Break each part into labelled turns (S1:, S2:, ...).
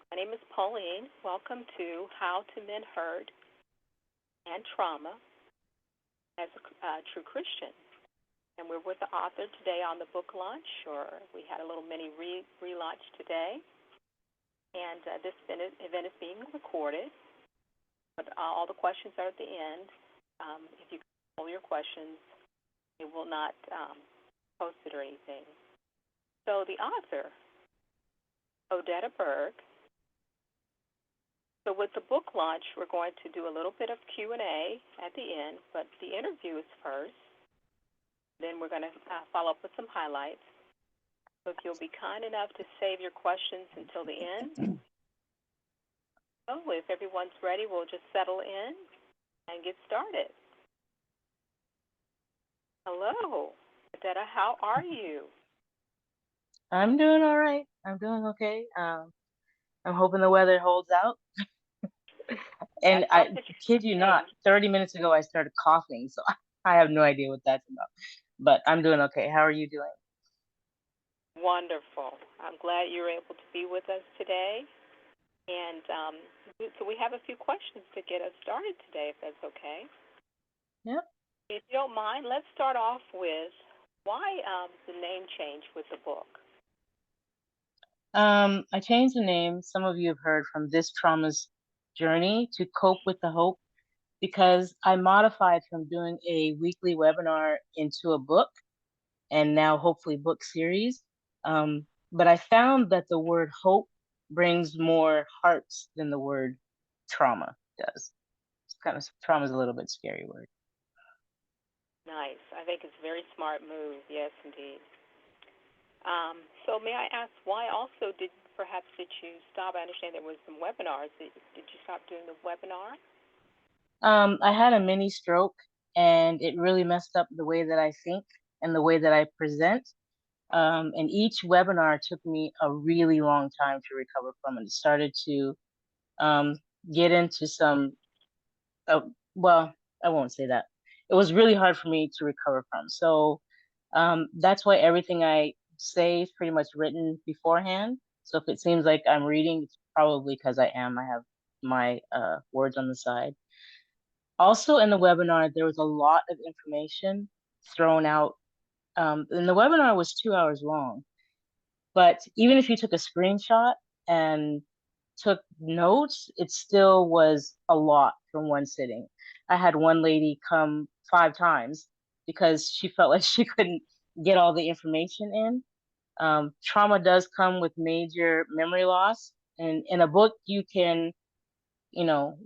S1: My name is Pauline. Welcome to How to Mend Hurt and Trauma as a True Christian. And we're with the author today on the book launch, or we had a little mini relaunch today. And this event is being recorded, but all the questions are at the end. If you call your questions, it will not post it or anything. So the author, Odetta Berg. So with the book launch, we're going to do a little bit of Q&A at the end, but the interview is first. Then we're going to follow up with some highlights. So if you'll be kind enough to save your questions until the end. So if everyone's ready, we'll just settle in and get started. Hello, Odetta, how are you?
S2: I'm doing all right. I'm doing okay. I'm hoping the weather holds out. And
S1: That's
S2: I
S1: something you
S2: kid you not,
S1: saying.
S2: 30 minutes ago I started coughing, so I have no idea what that's about. But I'm doing okay. How are you doing?
S1: Wonderful. I'm glad you were able to be with us today. And so we have a few questions to get us started today, if that's okay.
S2: Yep.
S1: If you don't mind, let's start off with why the name change with the book.
S2: I changed the name. Some of you have heard from This Trauma's Journey to Cope with the Hope because I modified from doing a weekly webinar into a book and now hopefully book series. But I found that the word hope brings more hearts than the word trauma does. It's kind of trauma is a little bit scary word.
S1: Nice. I think it's a very smart move. Yes, indeed. So may I ask why also did you stop? I understand there was some webinars. Did you stop doing the webinar?
S2: I had a mini stroke and it really messed up the way that I think and the way that I present. And each webinar took me a really long time to recover from it. It started to um, get into some, uh, well, I won't say that. It was really hard for me to recover from. So that's why everything I say is pretty much written beforehand. So if it seems like I'm reading, it's probably because I am. I have my words on the side. Also, in the webinar, there was a lot of information thrown out. And the webinar was 2 hours long. But even if you took a screenshot and took notes, it still was a lot from one sitting. I had one lady come 5 times because she felt like she couldn't get all the information in. Trauma does come with major memory loss. And in a book, you can,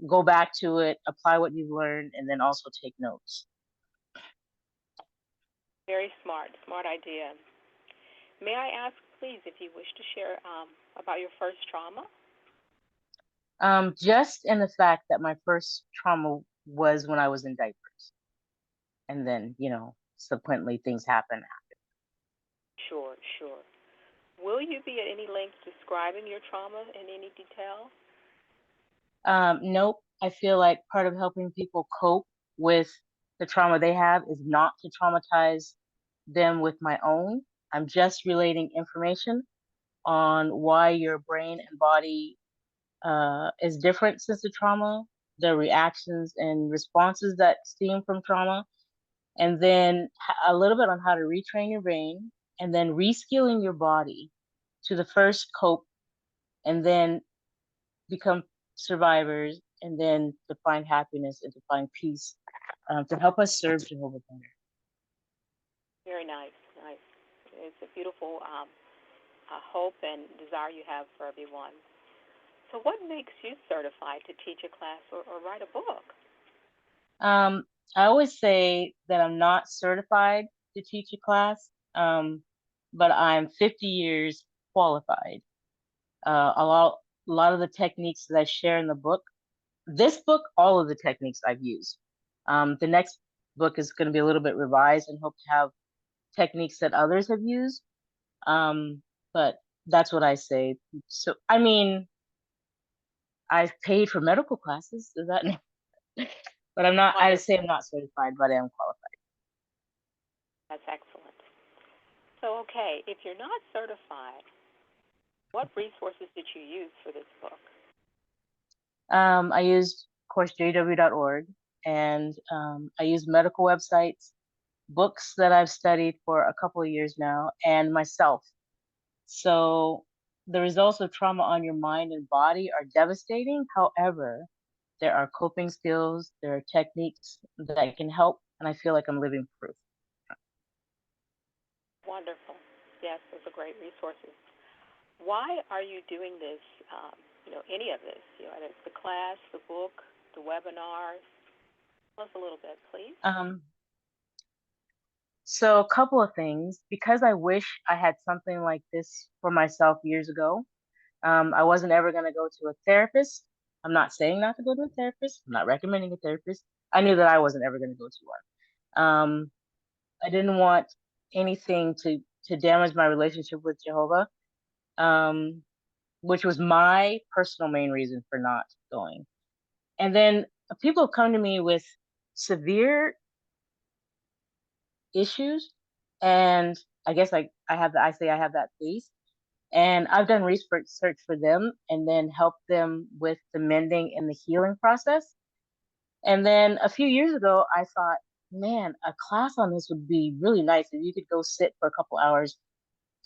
S2: go back to it, apply what you've learned, and then also take notes.
S1: Very smart. Smart idea. May I ask, please, if you wish to share about your first trauma?
S2: Just in the fact that my first trauma was when I was in diapers. And then, subsequently things happen.
S1: Sure, sure. Will you be at any length describing your trauma in any detail?
S2: Nope. I feel like part of helping people cope with the trauma they have is not to traumatize them with my own. I'm just relating information on why your brain and body is different since the trauma, the reactions and responses that stem from trauma, and then a little bit on how to retrain your brain, and then reskilling your body to the first cope, and then become survivors, and then to find happiness and to find peace, to help us serve Jehovah better.
S1: Very nice, nice. It's a beautiful hope and desire you have for everyone. So, what makes you certified to teach a class or write a book?
S2: Um, I always say that I'm not certified to teach a class, but I'm 50 years qualified. A lot of the techniques that I share in the book, this book, all of the techniques I've used. The next book is going to be a little bit revised and hope to have techniques that others have used. But that's what I say. So, I mean, I've paid for medical classes. Is that? But I'm not. I say
S1: Wonderful.
S2: I'm not certified, but I am qualified.
S1: That's excellent. So, okay, if you're not certified, What resources did you use for this book?
S2: I used, of course, jw.org, and I used medical websites, books that I've studied for a couple of years now, and myself. So the results of trauma on your mind and body are devastating. However, there are coping skills, there are techniques that can help, and I feel like I'm living proof.
S1: Wonderful. Yes, those are great resources. Why are you doing this? Any of this? Whether it's the class, the book, the webinars. Tell us a little bit, please.
S2: Um, so a couple of things. Because I wish I had something like this for myself years ago. I wasn't ever going to go to a therapist. I'm not saying not to go to a therapist. I'm not recommending a therapist. I knew that I wasn't ever going to go to one. I didn't want anything to damage my relationship with Jehovah, um, which was my personal main reason for not going. And then people come to me with severe issues, and I guess I say I have that faith, and I've done research for them, and then helped them with the mending and the healing process. And then a few years ago, I thought, man, a class on this would be really nice if you could go sit for a couple hours,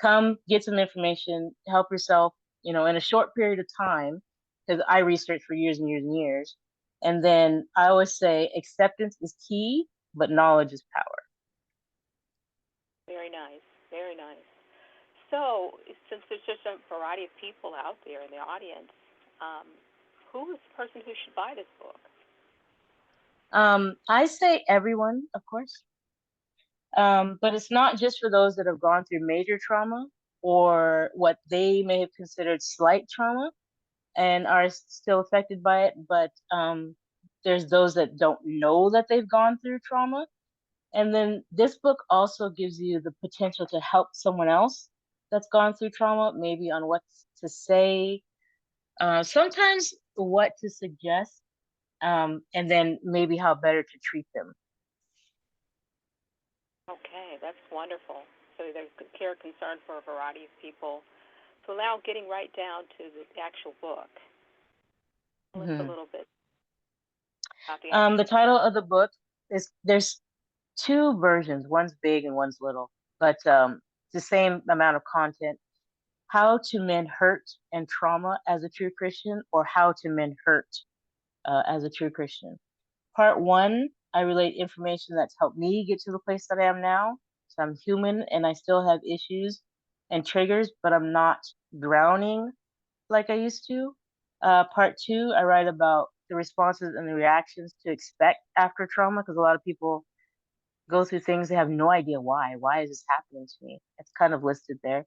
S2: come get some information, help yourself, in a short period of time, because I researched for years and years and years. And then I always say acceptance is key, but knowledge is power.
S1: Very nice. Very nice. So, since there's just a variety of people out there in the audience, um, who is the person who should buy this book?
S2: I say everyone, of course, but it's not just for those that have gone through major trauma or what they may have considered slight trauma and are still affected by it, but there's those that don't know that they've gone through trauma. And then this book also gives you the potential to help someone else that's gone through trauma, maybe on what to say, sometimes what to suggest, and then maybe how better to treat them.
S1: Okay, that's wonderful. So there's care and concern for a variety of people. So now getting right down to the actual book. Tell us a
S2: Hmm.
S1: little bit about the
S2: The
S1: actual book.
S2: title of the book is there's two versions. One's big and one's little, but it's the same amount of content. How to mend hurt and trauma as a true Christian, or how to mend hurt as a true Christian. Part one, I relate information that's helped me get to the place that I am now. So I'm human and I still have issues and triggers, but I'm not drowning like I used to. Part two, I write about the responses and the reactions to expect after trauma, because a lot of people go through things they have no idea why. Why is this happening to me? It's kind of listed there.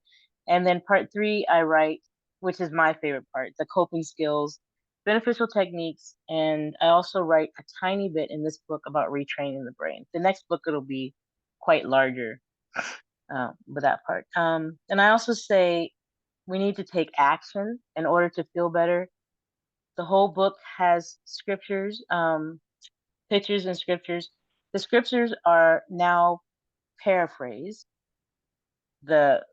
S2: And then part three, I write, which is my favorite part, the coping skills, beneficial techniques, and I also write a tiny bit in this book about retraining the brain. The next book it'll be quite larger with that part. And I also say we need to take action in order to feel better. The whole book has scriptures, pictures and scriptures. The scriptures are now paraphrased. The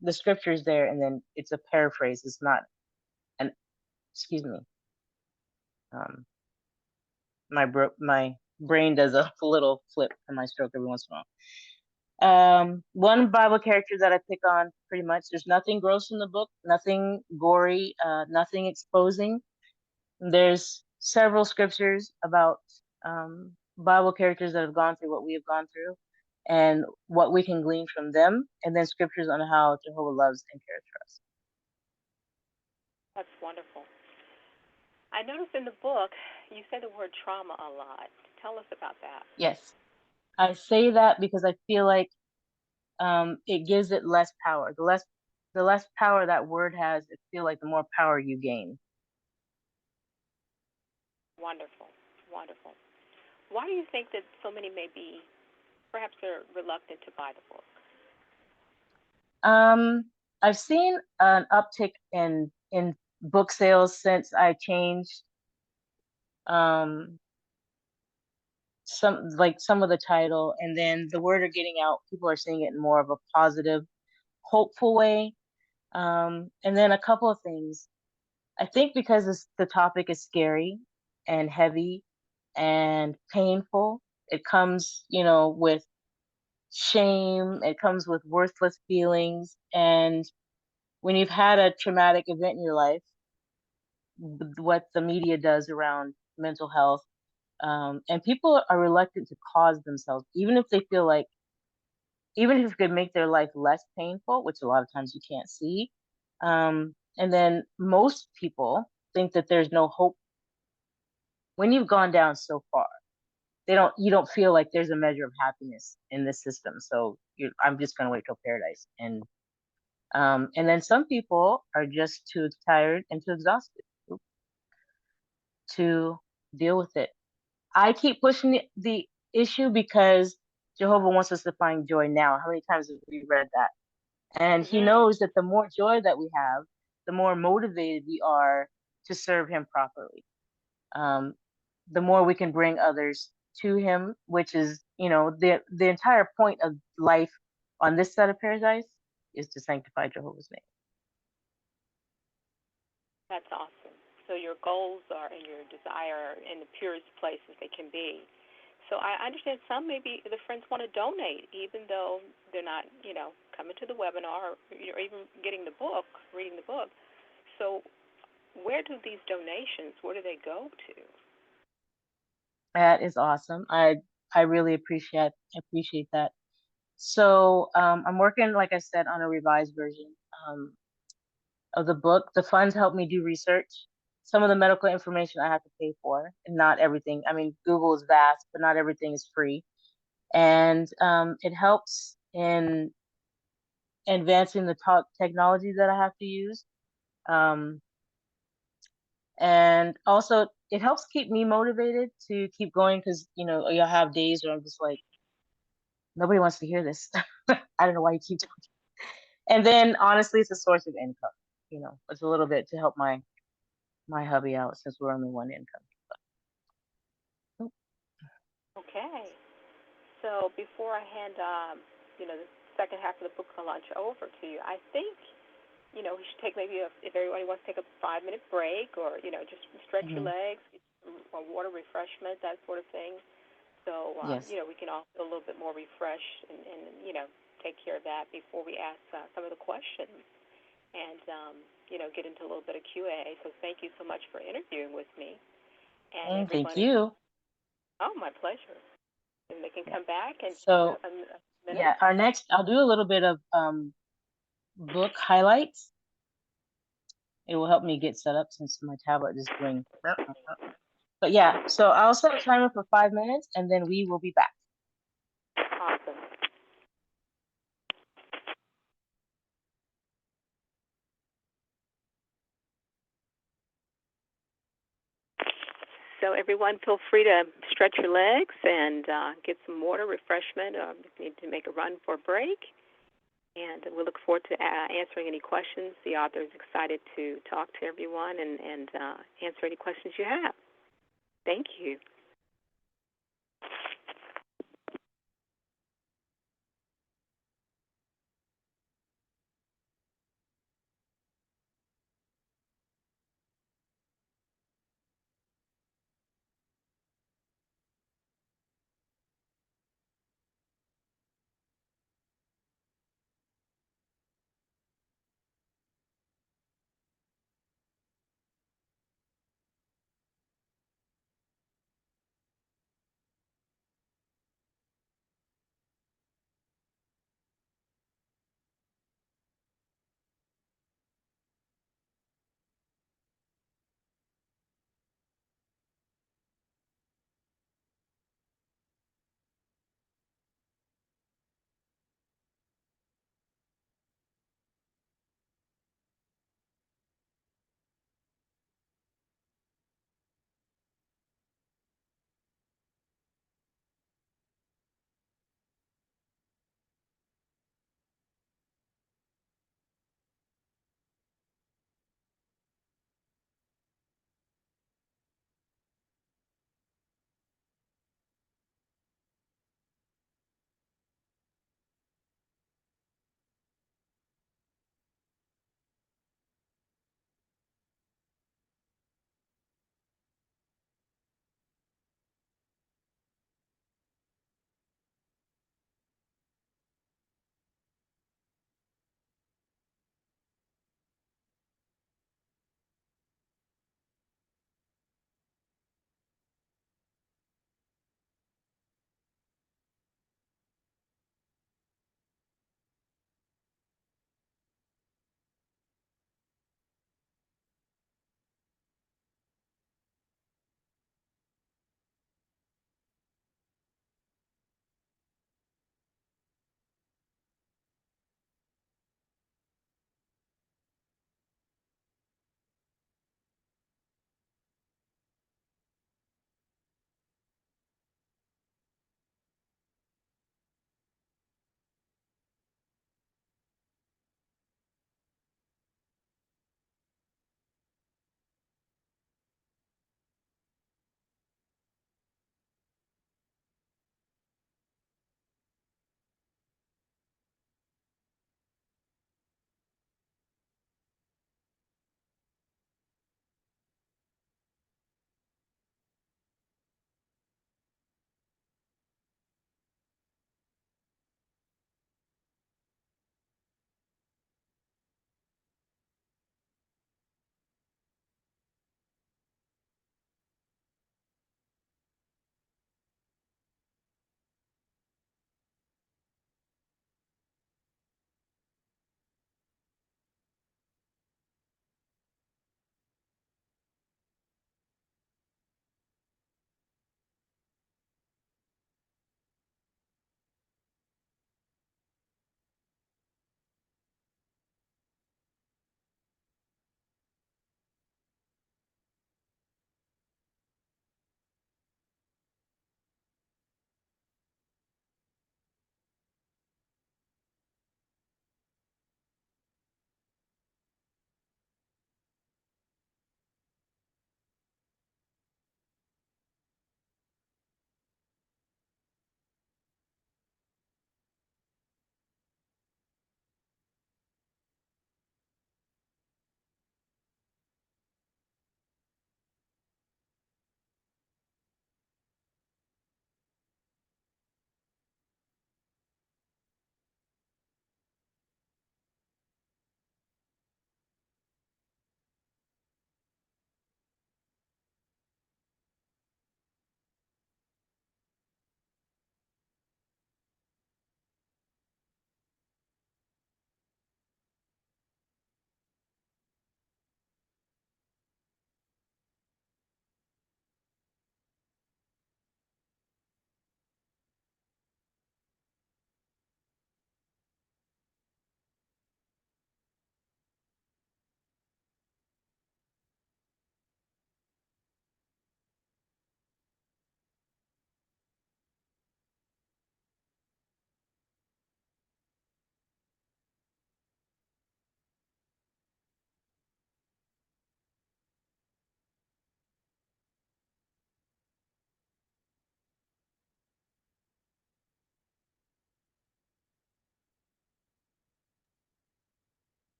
S2: the scripture is there, and then it's a paraphrase. It's not an excuse me. Um, my brain does a little flip in my stroke every once in a while. One Bible character that I pick on pretty much. There's nothing gross in the book, nothing gory, nothing exposing. There's several scriptures about Bible characters that have gone through what we have gone through and what we can glean from them, and then scriptures on how Jehovah loves and cares for us.
S1: That's wonderful. I noticed in the book you say the word trauma a lot. Tell us about that.
S2: Yes, I say that because I feel like it gives it less power. The less power that word has, I feel like the more power you gain.
S1: Wonderful. Wonderful. Why do you think that so many may be, perhaps they're reluctant to buy the book?
S2: Um, I've seen an uptick in book sales since I changed um some of the title, and then the word are getting out. People are seeing it in more of a positive, hopeful way. And then a couple of things. I think because the topic is scary and heavy and painful, it comes, with shame, it comes with worthless feelings. And when you've had a traumatic event in your life, what the media does around mental health, and people are reluctant to cause themselves, even if they feel like, even if it could make their life less painful, which a lot of times you can't see. And then most people think that there's no hope when you've gone down so far. You don't feel like there's a measure of happiness in this system. So I'm just going to wait till paradise. And then some people are just too tired and too exhausted to deal with it. I keep pushing the issue because Jehovah wants us to find joy now. How many times have we read that? And he
S1: Mhm.
S2: knows that the more joy that we have, the more motivated we are to serve him properly. Um, the more we can bring others to him, which is, the entire point of life on this side of paradise is to sanctify Jehovah's name.
S1: That's awesome. So your goals are and your desire are in the purest places they can be. So I understand some maybe the friends want to donate, even though they're not, coming to the webinar or even getting the book, reading the book. So where do these donations? Where do they go to?
S2: That is awesome. I really appreciate that. So I'm working, like I said, on a revised version of the book. The funds help me do research. Some of the medical information I have to pay for, and not everything. I mean, Google is vast, but not everything is free. And it helps in advancing the technology that I have to use. Um, and also, it helps keep me motivated to keep going because, you'll have days where I'm just like, nobody wants to hear this. I don't know why you keep talking. And then, honestly, it's a source of income. It's a little bit to help my hubby out since we're only one income.
S1: Okay. So before I hand, the second half of the book lunch over to you, I think, we should take maybe if everybody wants to take a 5-minute break or, just stretch your
S2: Hmm.
S1: legs, get some water refreshment, that sort of thing. So,
S2: Yes.
S1: we can all feel a little bit more refreshed and take care of that before we ask some of the questions and, get into a little bit of Q&A. So thank you so much for interviewing with me. And
S2: Thank
S1: everyone is,
S2: you.
S1: oh, my pleasure. And they can
S2: Yeah.
S1: come back in just
S2: So,
S1: a minute.
S2: yeah, I'll do a little bit of book highlights. It will help me get set up since my tablet is doing. But yeah, so I'll set a timer for 5 minutes and then we will be back.
S1: Awesome. So everyone, feel free to stretch your legs and get some water, refreshment. If you need to make a run for a break. And we look forward to answering any questions. The author is excited to talk to everyone and answer any questions you have. Thank you.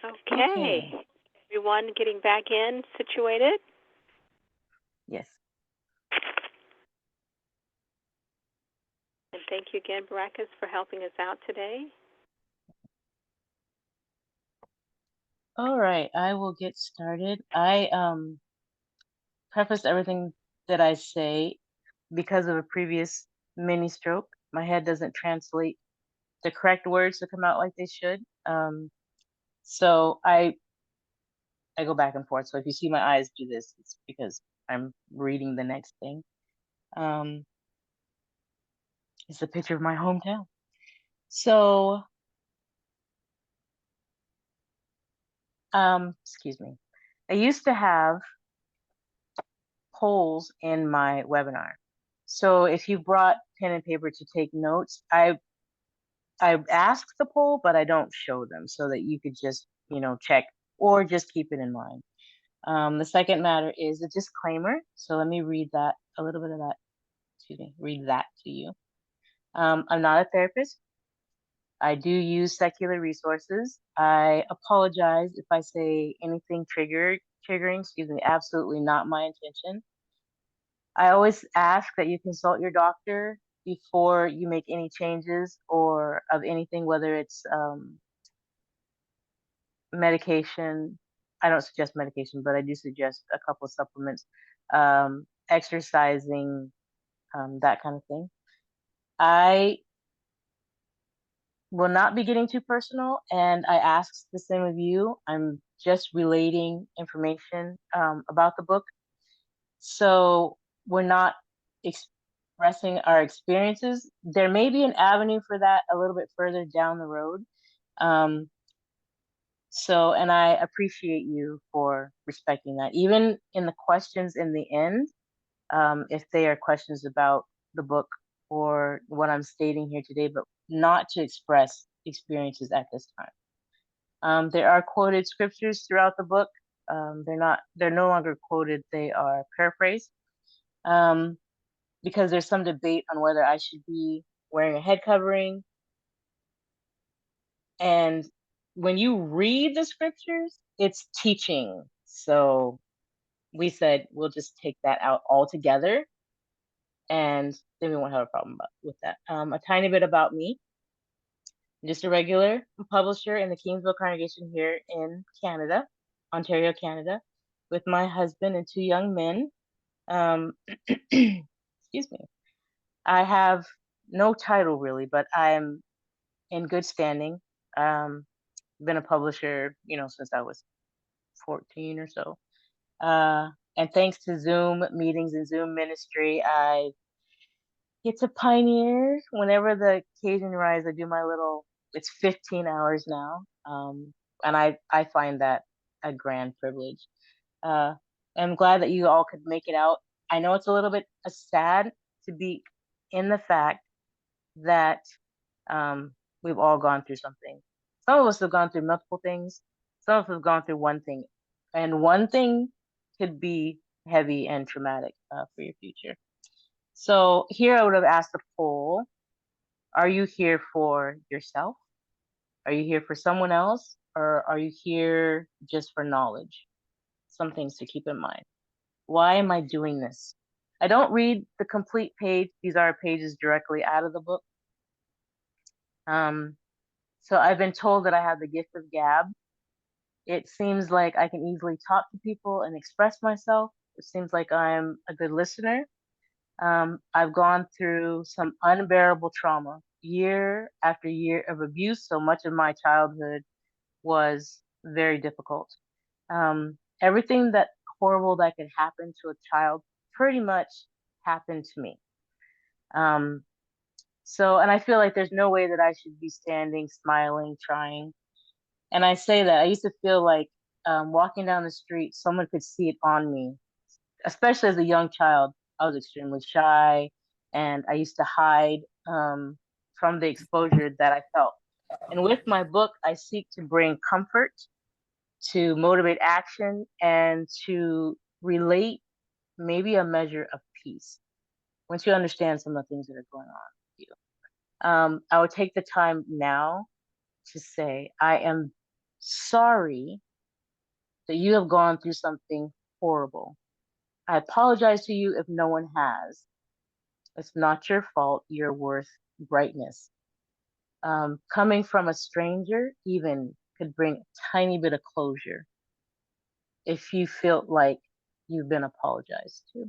S1: Okay. Everyone getting back in situated?
S2: Yes.
S1: And thank you again, Baracus, for helping us out today.
S2: All right, I will get started. I preface everything that I say because of a previous mini stroke. My head doesn't translate the correct words to come out like they should. So I go back and forth. So if you see my eyes do this, it's because I'm reading the next thing. Um, it's a picture of my hometown. So, excuse me. I used to have polls in my webinar. So if you brought pen and paper to take notes, I ask the poll, but I don't show them so that you could just, check or just keep it in mind. The second matter is a disclaimer. So let me read that, a little bit of that, read that to you. I'm not a therapist. I do use secular resources. I apologize if I say anything triggering, excuse me, absolutely not my intention. I always ask that you consult your doctor before you make any changes or of anything, whether it's medication. I don't suggest medication, but I do suggest a couple of supplements, exercising, that kind of thing. I will not be getting too personal, and I ask the same of you. I'm just relating information about the book. So we're not expressing our experiences. There may be an avenue for that a little bit further down the road. Um, and I appreciate you for respecting that. Even in the questions in the end, if they are questions about the book or what I'm stating here today, but not to express experiences at this time. There are quoted scriptures throughout the book. They're no longer quoted, they are paraphrased. Because there's some debate on whether I should be wearing a head covering. And when you read the scriptures, it's teaching. So we said we'll just take that out altogether, and then we won't have a problem with that. A tiny bit about me. I'm just a regular publisher in the Kingsville congregation here in Canada, Ontario, Canada, with my husband and two young men. Excuse me. I have no title really, but I'm in good standing. Um, been a publisher, since I was 14 or so. And thanks to Zoom meetings and Zoom ministry, I get to pioneer whenever the occasion arises. I do my little, it's 15 hours now. And I find that a grand privilege. Uh, I'm glad that you all could make it out. I know it's a little bit sad to be in the fact that we've all gone through something. Some of us have gone through multiple things. Some of us have gone through one thing, and one thing could be heavy and traumatic for your future. So here I would have asked the poll: are you here for yourself? Are you here for someone else? Or are you here just for knowledge? Some things to keep in mind. Why am I doing this? I don't read the complete page. These are pages directly out of the book. So I've been told that I have the gift of gab. It seems like I can easily talk to people and express myself. It seems like I'm a good listener. I've gone through some unbearable trauma, year after year of abuse. So much of my childhood was very difficult. Everything that horrible that could happen to a child pretty much happened to me. And I feel like there's no way that I should be standing, smiling, trying. And I say that I used to feel like walking down the street, someone could see it on me, especially as a young child. I was extremely shy, and I used to hide from the exposure that I felt. And with my book, I seek to bring comfort, to motivate action, and to relate maybe a measure of peace once you understand some of the things that are going on with you. I would take the time now to say I am Sorry that you have gone through something horrible. I apologize to you if no one has. It's not your fault. You're worth brightness. Coming from a stranger even could bring a tiny bit of closure if you feel like you've been apologized to.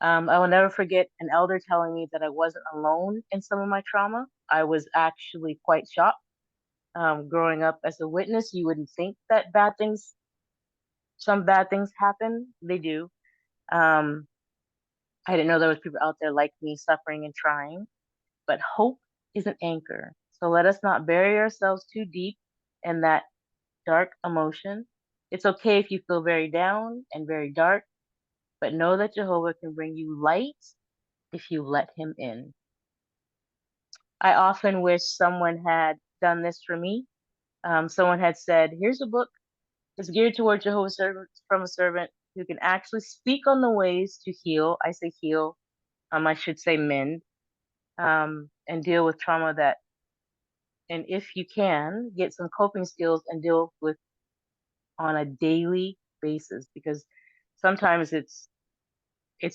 S2: I will never forget an elder telling me that I wasn't alone in some of my trauma. I was actually quite shocked. Growing up as a witness, you wouldn't think that some bad things happen. They do. Um, I didn't know there was people out there like me suffering and trying, but hope is an anchor. So let us not bury ourselves too deep in that dark emotion. It's okay if you feel very down and very dark, but know that Jehovah can bring you light if you let him in. I often wish someone had done this for me. Someone had said, here's a book that's geared toward Jehovah's servants from a servant who can actually speak on the ways to heal. I say heal, I should say mend, and deal with trauma that, and if you can, get some coping skills and deal with on a daily basis because sometimes it's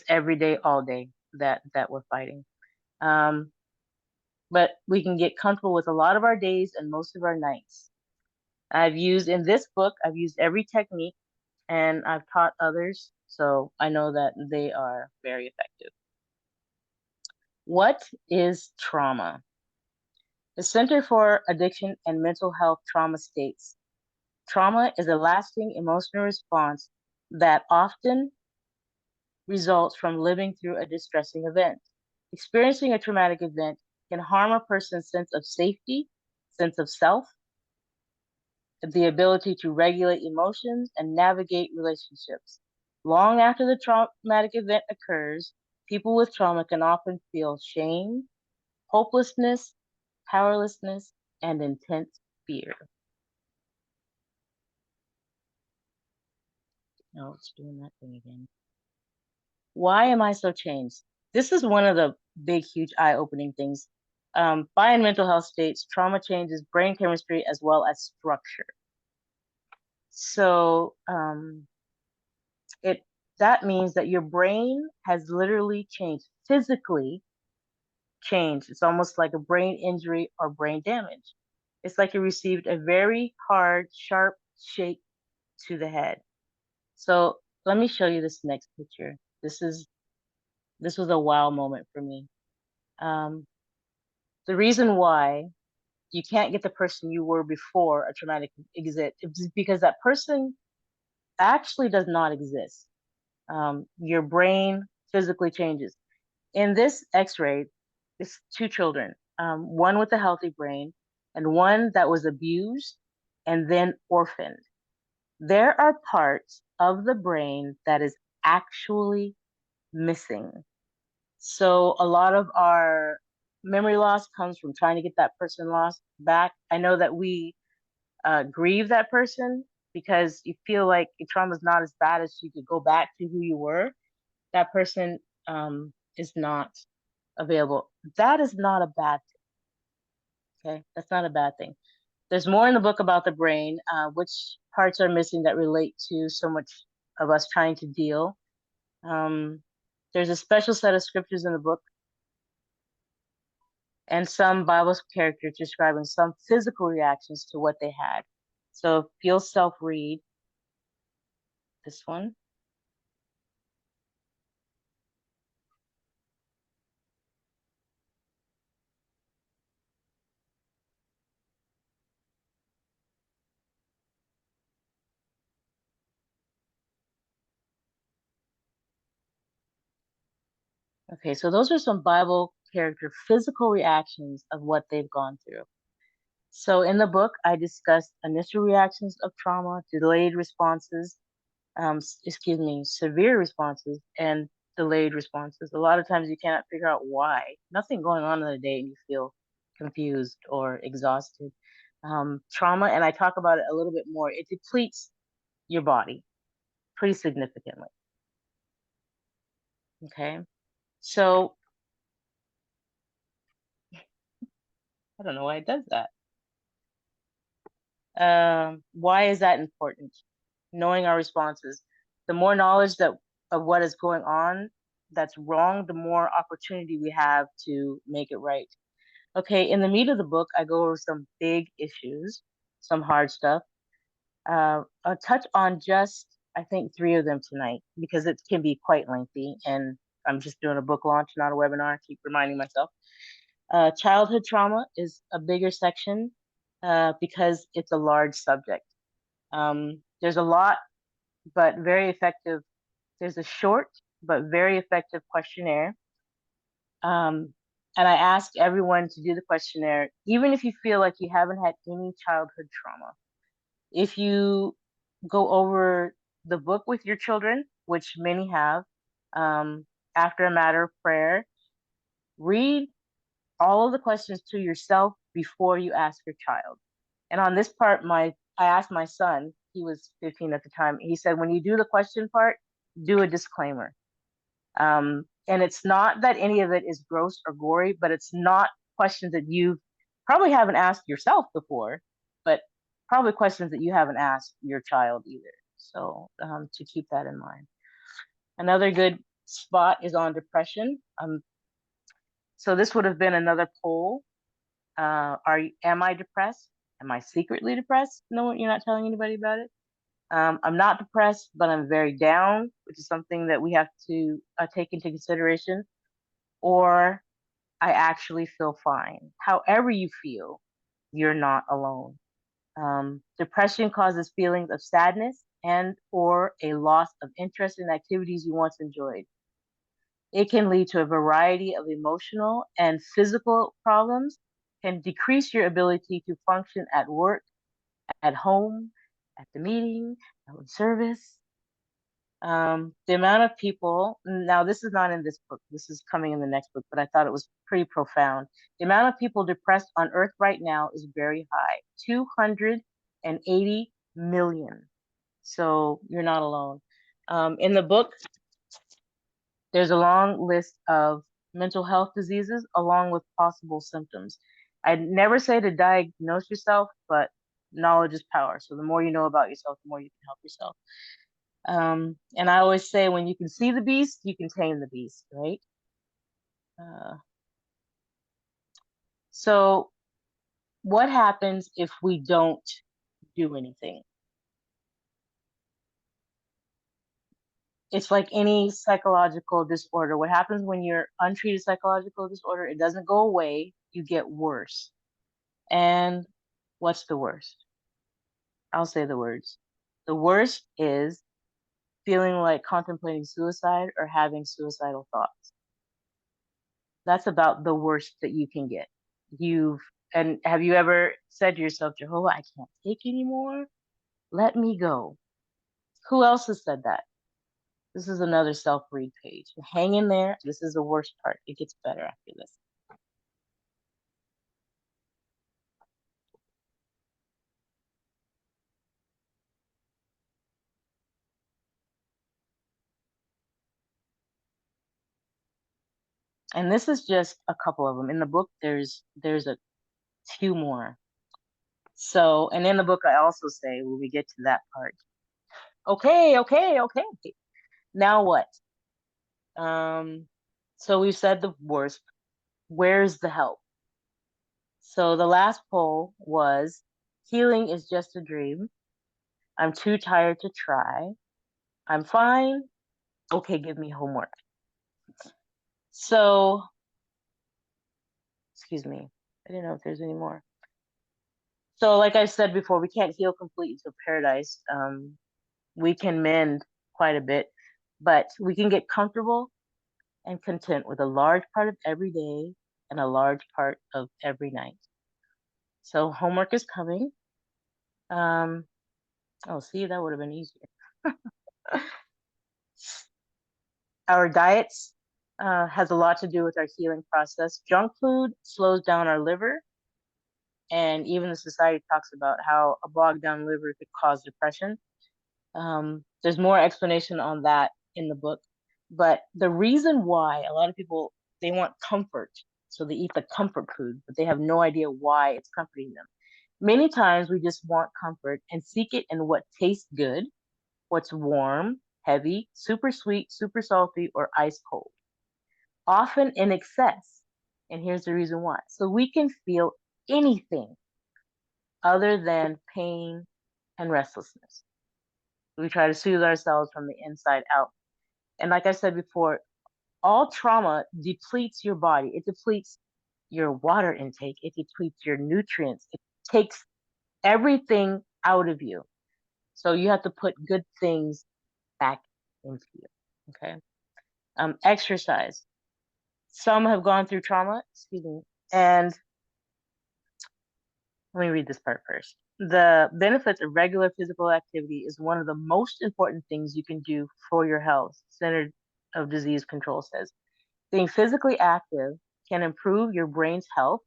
S2: every day, all day that we're fighting. Um, but we can get comfortable with a lot of our days and most of our nights. I've used in this book, I've used every technique and I've taught others, so I know that they are very effective. What is trauma? The Center for Addiction and Mental Health Trauma states trauma is a lasting emotional response that often results from living through a distressing event. Experiencing a traumatic event can harm a person's sense of safety, sense of self, the ability to regulate emotions and navigate relationships. Long after the traumatic event occurs, people with trauma can often feel shame, hopelessness, powerlessness, and intense fear. Oh, it's doing that thing again. Why am I so changed? This is one of the big, huge, eye opening things. By mental health states, trauma changes brain chemistry as well as structure. So, it that means that your brain has literally changed, physically changed. It's almost like a brain injury or brain damage. It's like you received a very hard, sharp shake to the head. So let me show you this next picture. This was a wow moment for me. Um, the reason why you can't get the person you were before a traumatic exit is because that person actually does not exist. Your brain physically changes. In this x-ray, it's two children, one with a healthy brain and one that was abused and then orphaned. There are parts of the brain that is actually missing. So a lot of our memory loss comes from trying to get that person lost back. I know that we grieve that person because you feel like your trauma is not as bad as you could go back to who you were. That person is not available. That is not a bad thing. Okay, that's not a bad thing. There's more in the book about the brain, which parts are missing that relate to so much of us trying to deal. Um, there's a special set of scriptures in the book and some Bible characters describing some physical reactions to what they had. So if you'll self-read this one. Okay, so those are some Bible character physical reactions of what they've gone through. So in the book, I discussed initial reactions of trauma, delayed responses, severe responses, and delayed responses. A lot of times you cannot figure out why. Nothing going on in the day and you feel confused or exhausted. Trauma, and I talk about it a little bit more, it depletes your body pretty significantly. Okay. So I don't know why it does that. Why is that important? Knowing our responses. The more knowledge that of what is going on that's wrong, the more opportunity we have to make it right. Okay, in the meat of the book, I go over some big issues, some hard stuff. I'll touch on just, I think, three of them tonight because it can be quite lengthy, and I'm just doing a book launch, not a webinar. I keep reminding myself. Childhood trauma is a bigger section because it's a large subject. There's a lot, but very effective. There's a short but very effective questionnaire. Um, and I ask everyone to do the questionnaire, even if you feel like you haven't had any childhood trauma. If you go over the book with your children, which many have, um, after a matter of prayer, read all of the questions to yourself before you ask your child. And on this part, I asked my son, he was 15 at the time, he said, when you do the question part, do a disclaimer. And it's not that any of it is gross or gory, but it's not questions that you probably haven't asked yourself before, but probably questions that you haven't asked your child either. So to keep that in mind. Another good spot is on depression. So this would have been another poll. Am I depressed? Am I secretly depressed? No, you're not telling anybody about it. I'm not depressed, but I'm very down, which is something that we have to take into consideration. Or I actually feel fine. However you feel, you're not alone. Depression causes feelings of sadness and or a loss of interest in activities you once enjoyed. It can lead to a variety of emotional and physical problems, can decrease your ability to function at work, at home, at the meeting, at service. The amount of people, now this is not in this book, this is coming in the next book, but I thought it was pretty profound. The amount of people depressed on Earth right now is very high, 280 million. So you're not alone. In the book, there's a long list of mental health diseases along with possible symptoms. I'd never say to diagnose yourself, but knowledge is power. So the more you know about yourself, the more you can help yourself. And I always say, when you can see the beast, you can tame the beast, right? So what happens if we don't do anything? It's like any psychological disorder. What happens when you're untreated psychological disorder? It doesn't go away. You get worse. And what's the worst? I'll say the words. The worst is feeling like contemplating suicide or having suicidal thoughts. That's about the worst that you can get. And have you ever said to yourself, Jehovah, I can't take anymore? Let me go. Who else has said that? This is another self-read page. Hang in there. This is the worst part. It gets better after this. And this is just a couple of them. In the book, there's a few more. So, and in the book, I also say when we get to that part, okay. Now what? So we've said the worst. Where's the help? So the last poll was, healing is just a dream. I'm too tired to try. I'm fine. Okay, give me homework. So, excuse me. I didn't know if there's any more. So, like I said before, we can't heal completely to paradise. We can mend quite a bit, but we can get comfortable and content with a large part of every day and a large part of every night. So, homework is coming. Oh, see, that would have been easier. Our diets has a lot to do with our healing process. Junk food slows down our liver, and even the society talks about how a bogged down liver could cause depression. There's more explanation on that in the book, but the reason why a lot of people, they want comfort, so they eat the comfort food, but they have no idea why it's comforting them. Many times we just want comfort and seek it in what tastes good, what's warm, heavy, super sweet, super salty, or ice cold, often in excess. And here's the reason why. So we can feel anything other than pain and restlessness. We try to soothe ourselves from the inside out. And like I said before, all trauma depletes your body. It depletes your water intake. It depletes your nutrients. It takes everything out of you. So you have to put good things back into you. Okay. Exercise. Some have gone through trauma, excuse me, and let me read this part first. The benefits of regular physical activity is one of the most important things you can do for your health, Center of Disease Control says. Being physically active can improve your brain's health,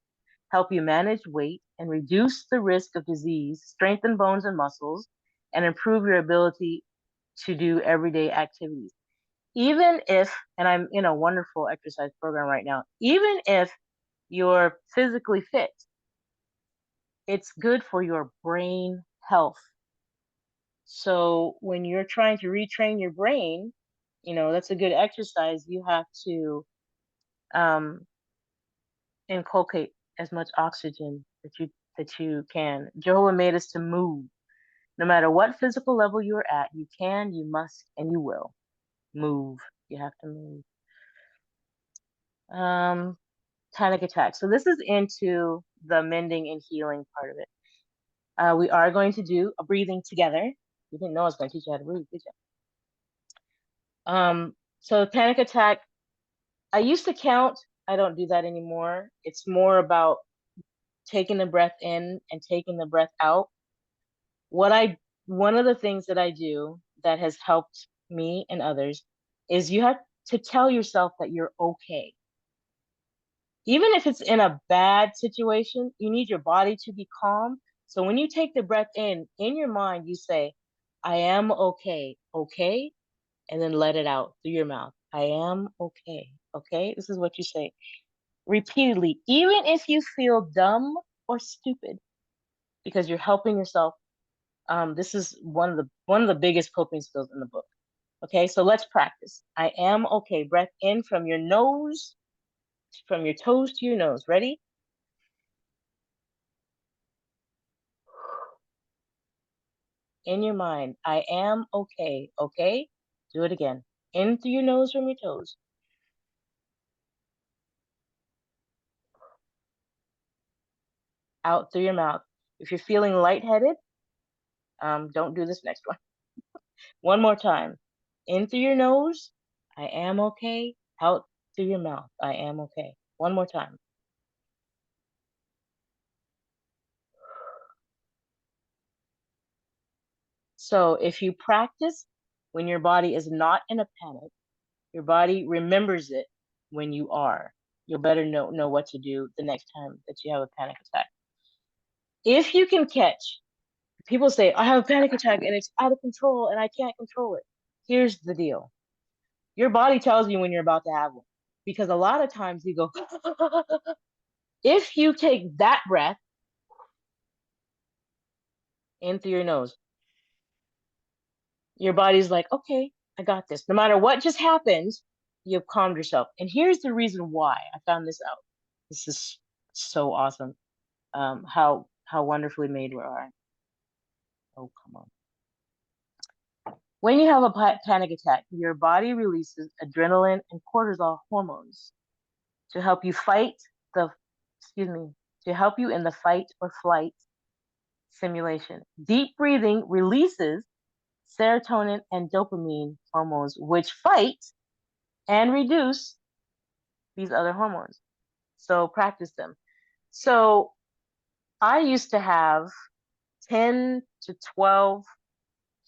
S2: help you manage weight, and reduce the risk of disease, strengthen bones and muscles, and improve your ability to do everyday activities. Even if, and I'm in a wonderful exercise program right now, even if you're physically fit, it's good for your brain health. So when you're trying to retrain your brain, that's a good exercise. You have to um, inculcate as much oxygen that you can. Jehovah made us to move. No matter what physical level you're at, you can, you must, and you will move. You have to move. Um, Panic attack. So this is into the mending and healing part of it. We are going to do a breathing together. You didn't know I was going to teach you how to breathe, did you? So panic attack, I used to count. I don't do that anymore. It's more about taking the breath in and taking the breath out. What I One of the things that I do that has helped me and others is you have to tell yourself that you're okay. Even if it's in a bad situation, you need your body to be calm. So when you take the breath in your mind, you say, I am okay, okay? And then let it out through your mouth. I am okay, okay? This is what you say repeatedly, even if you feel dumb or stupid, because you're helping yourself. This is one of the biggest coping skills in the book. Okay, so let's practice. I am okay. Breath in from your nose, from your toes to your nose. Ready? In your mind, I am okay. Okay? Do it again. In through your nose from your toes. Out through your mouth. If you're feeling lightheaded, don't do this next one. One more time. In through your nose, I am okay. Out through your mouth, I am okay. One more time. So if you practice when your body is not in a panic, your body remembers it when you are. You'll better know what to do the next time that you have a panic attack. If you can catch, people say, I have a panic attack and it's out of control and I can't control it. Here's the deal. Your body tells you when you're about to have one. Because a lot of times you go, if you take that breath in through your nose, your body's like, okay, I got this. No matter what just happened, you've calmed yourself. And here's the reason why I found this out. This is so awesome. How wonderfully made we are. Oh, come on. When you have a panic attack, your body releases adrenaline and cortisol hormones to help you fight the, excuse me, to help you in the fight or flight simulation. Deep breathing releases serotonin and dopamine hormones, which fight and reduce these other hormones. So practice them. So I used to have 10 to 12,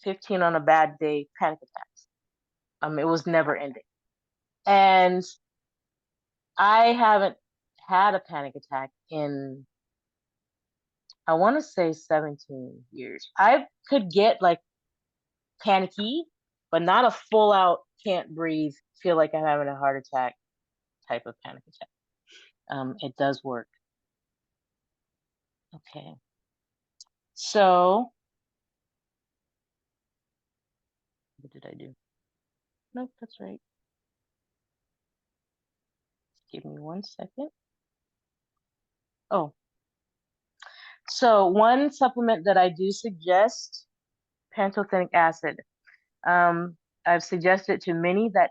S2: 15 on a bad day panic attacks. It was never ending. And I haven't had a panic attack in, I want to say 17 years. I could get like panicky, but not a full out, can't breathe, feel like I'm having a heart attack type of panic attack. It does work. Okay. So, what did I do? Nope, that's right. Give me 1 second. Oh, so one supplement that I do suggest, pantothenic acid. Um, I've suggested to many that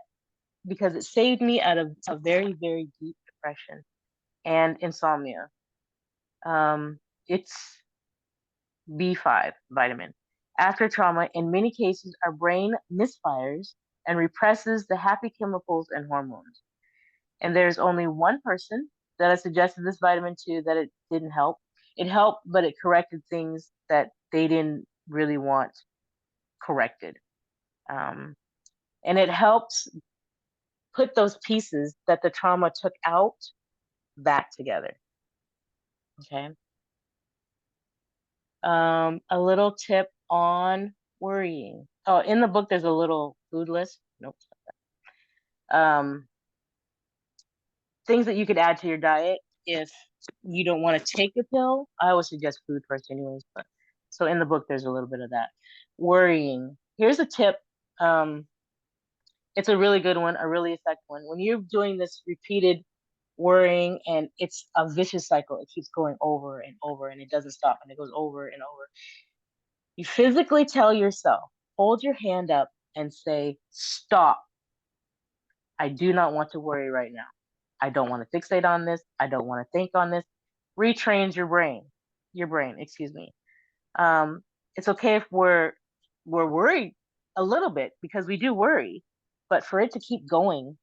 S2: because it saved me out of a very, very deep depression and insomnia. It's B5 vitamin. After trauma, in many cases, our brain misfires and represses the happy chemicals and hormones. And there's only one person that I suggested this vitamin to that it didn't help. It helped, but it corrected things that they didn't really want corrected. Um, and it helps put those pieces that the trauma took out back together. Okay. A little tip on worrying. Oh, in the book, there's a little food list. Nope. Um, things that you could add to your diet if you don't want to take the pill. I always suggest food first, anyways. But so in the book, there's a little bit of that. Worrying. Here's a tip. Um, it's a really good one, a really effective one. When you're doing this repeated worrying and it's a vicious cycle, it keeps going over and over and it doesn't stop and it goes over and over. You physically tell yourself, hold your hand up and say, stop. I do not want to worry right now. I don't want to fixate on this. I don't want to think on this. Retrains your brain, excuse me. Um, it's okay if we're worried a little bit because we do worry, but for it to keep going,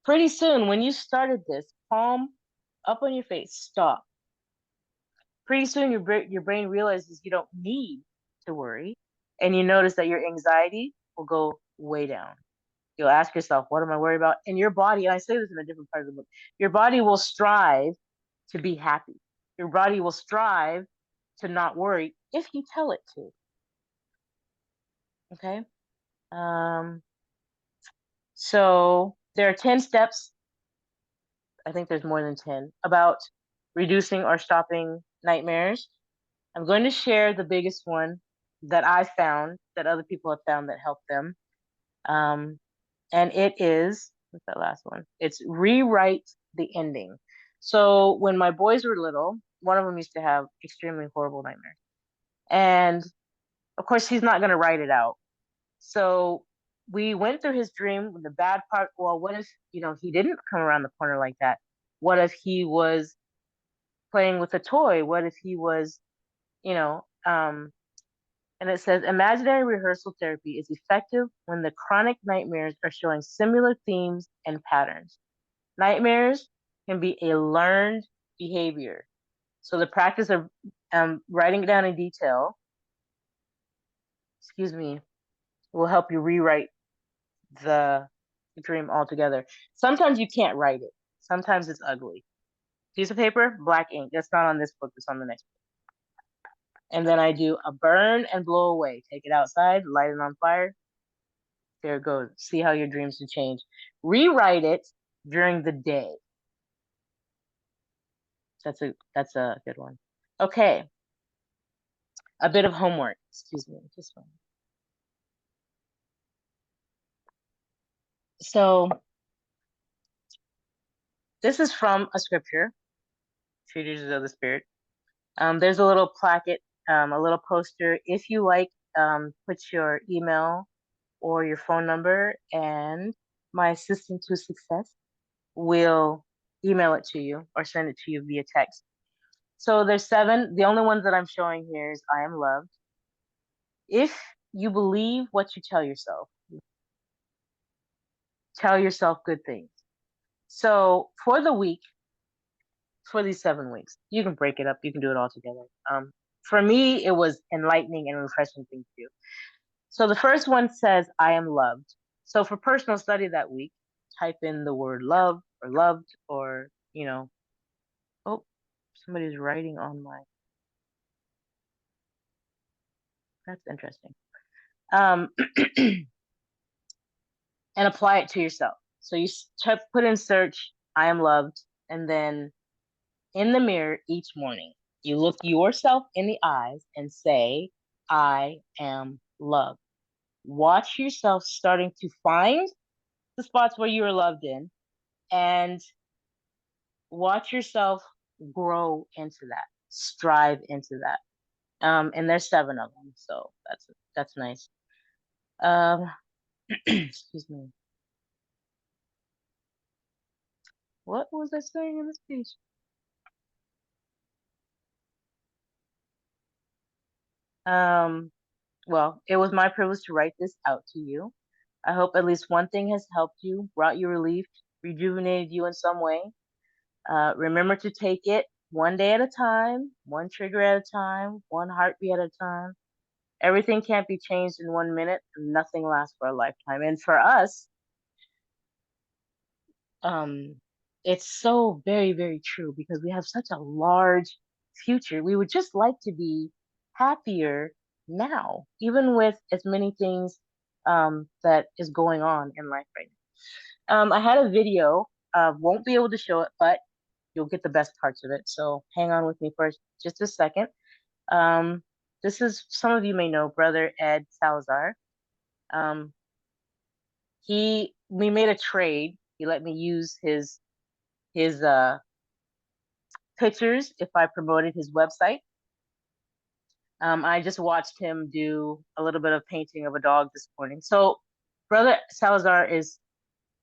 S2: pretty soon when you started this, palm up on your face, stop. Pretty soon your brain realizes you don't need to worry, and you notice that your anxiety will go way down. You'll ask yourself, what am I worried about? And your body, and I say this in a different part of the book, your body will strive to be happy. Your body will strive to not worry if you tell it to. Okay. Um, so there are 10 steps. I think there's more than 10 about reducing or stopping nightmares. I'm going to share the biggest one that I found that other people have found that helped them. Um, and it is, what's that last one? It's rewrite the ending. So when my boys were little, one of them used to have extremely horrible nightmares. And of course, he's not going to write it out. So we went through his dream. The bad part, well, what if, he didn't come around the corner like that? What if he was playing with a toy? What if he was, you know, and it says imaginary rehearsal therapy is effective when the chronic nightmares are showing similar themes and patterns. Nightmares can be a learned behavior. So the practice of writing it down in detail, excuse me, will help you rewrite the dream altogether. Sometimes you can't write it. Sometimes it's ugly. Piece of paper, black ink. That's not on this book. It's on the next book. And then I do a burn and blow away. Take it outside, light it on fire. There it goes. See how your dreams can change. Rewrite it during the day. That's a good one. Okay. A bit of homework. Excuse me. Just one. So this is from a scripture, Treatise of the Spirit. There's a little placket, a little poster. If you like, put your email or your phone number, and my assistant to success will email it to you or send it to you via text. So there's 7. The only ones that I'm showing here is I am loved. If you believe what you tell yourself good things. So for the week, for these 7 weeks, you can break it up. You can do it all together. For me, it was enlightening and refreshing thing to do. So the first one says, I am loved. So for personal study that week, type in the word love or loved or, oh, somebody's writing on my, that's interesting. And apply it to yourself. So you put in search, I am loved, and then in the mirror each morning, You look yourself in the eyes and say, I am loved. Watch yourself starting to find the spots where you are loved in, and watch yourself grow into that, strive into that. And there's 7 of them, so that's nice. Um, excuse me. What was I saying in this speech? Um, well, it was my privilege to write this out to you. I hope at least one thing has helped you, brought you relief, rejuvenated you in some way. Remember to take it one day at a time, one trigger at a time, one heartbeat at a time. Everything can't be changed in 1 minute. Nothing lasts for a lifetime. And for us, um, it's so very, very true because we have such a large future. We would just like to be happier now, even with as many things that is going on in life right now. I had a video, won't be able to show it, but you'll get the best parts of it. So hang on with me for just a second. Um, this is, some of you may know, Brother Ed Salazar. Um, we made a trade. He let me use his pictures if I promoted his website. I just watched him do a little bit of painting of a dog this morning. So Brother Salazar is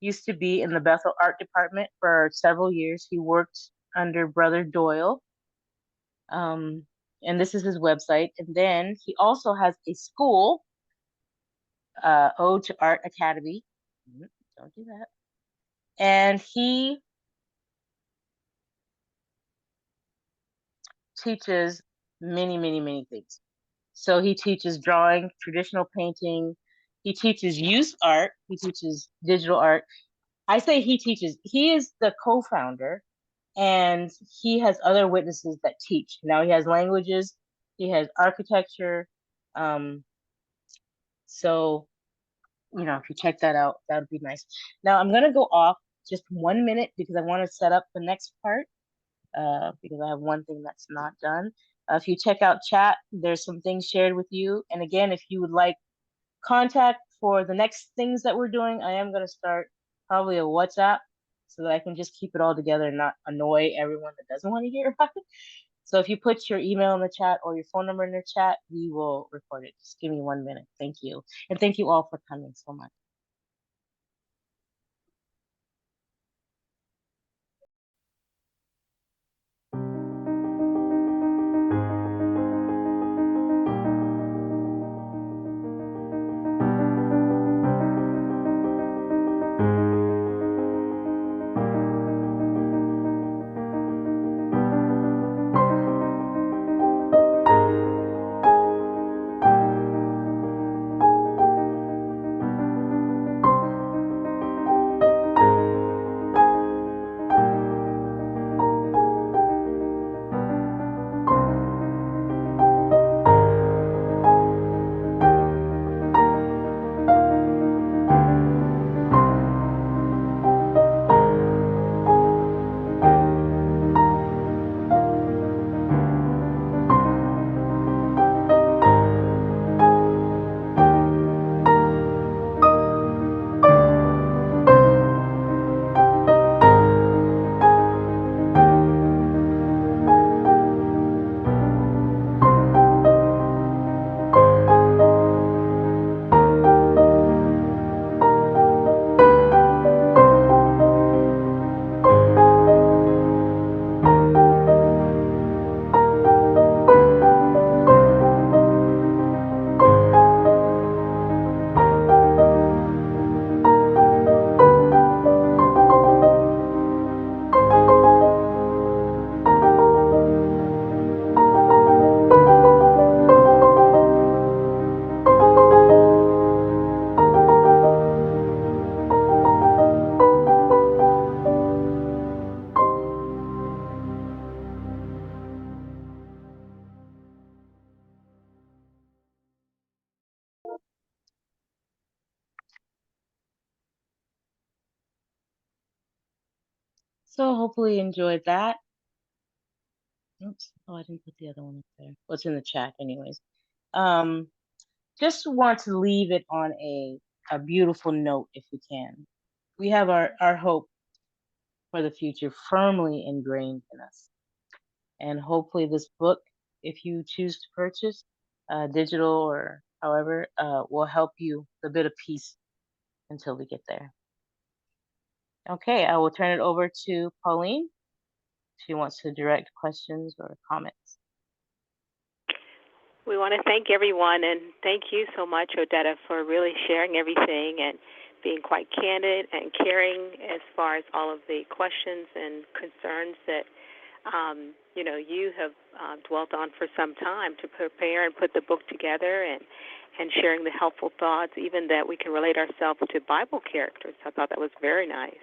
S2: used to be in the Bethel art department for several years. He worked under Brother Doyle. Um, and this is his website. And then he also has a school, Ode to Art Academy. Don't do that. And he teaches many, many, many things. So he teaches drawing, traditional painting. He teaches youth art. He teaches digital art. I say he teaches. He is the co-founder, and he has other witnesses that teach. Now he has languages. He has architecture. Um, so if you check that out, that would be nice. Now I'm gonna go off just 1 minute because I want to set up the next part. Because I have one thing that's not done. If you check out chat, there's some things shared with you. And again, if you would like contact for the next things that we're doing, I am going to start probably a WhatsApp so that I can just keep it all together and not annoy everyone that doesn't want to hear about it. So if you put your email in the chat or your phone number in the chat, we will record it. Just give me 1 minute. Thank you. And thank you all for coming so much. So hopefully you enjoyed that. Oops. Oh, I didn't put the other one up there. What's in the chat, anyways. Um, just want to leave it on a beautiful note, if we can. We have our hope for the future firmly ingrained in us, and hopefully, this book, if you choose to purchase, digital or however, will help you a bit of peace until we get there. Okay, I will turn it over to Pauline. She wants to direct questions or comments.
S1: We want to thank everyone, and thank you so much, Odetta, for really sharing everything and being quite candid and caring as far as all of the questions and concerns that you have dwelt on for some time to prepare and put the book together, and sharing the helpful thoughts, even that we can relate ourselves to Bible characters. I thought that was very nice.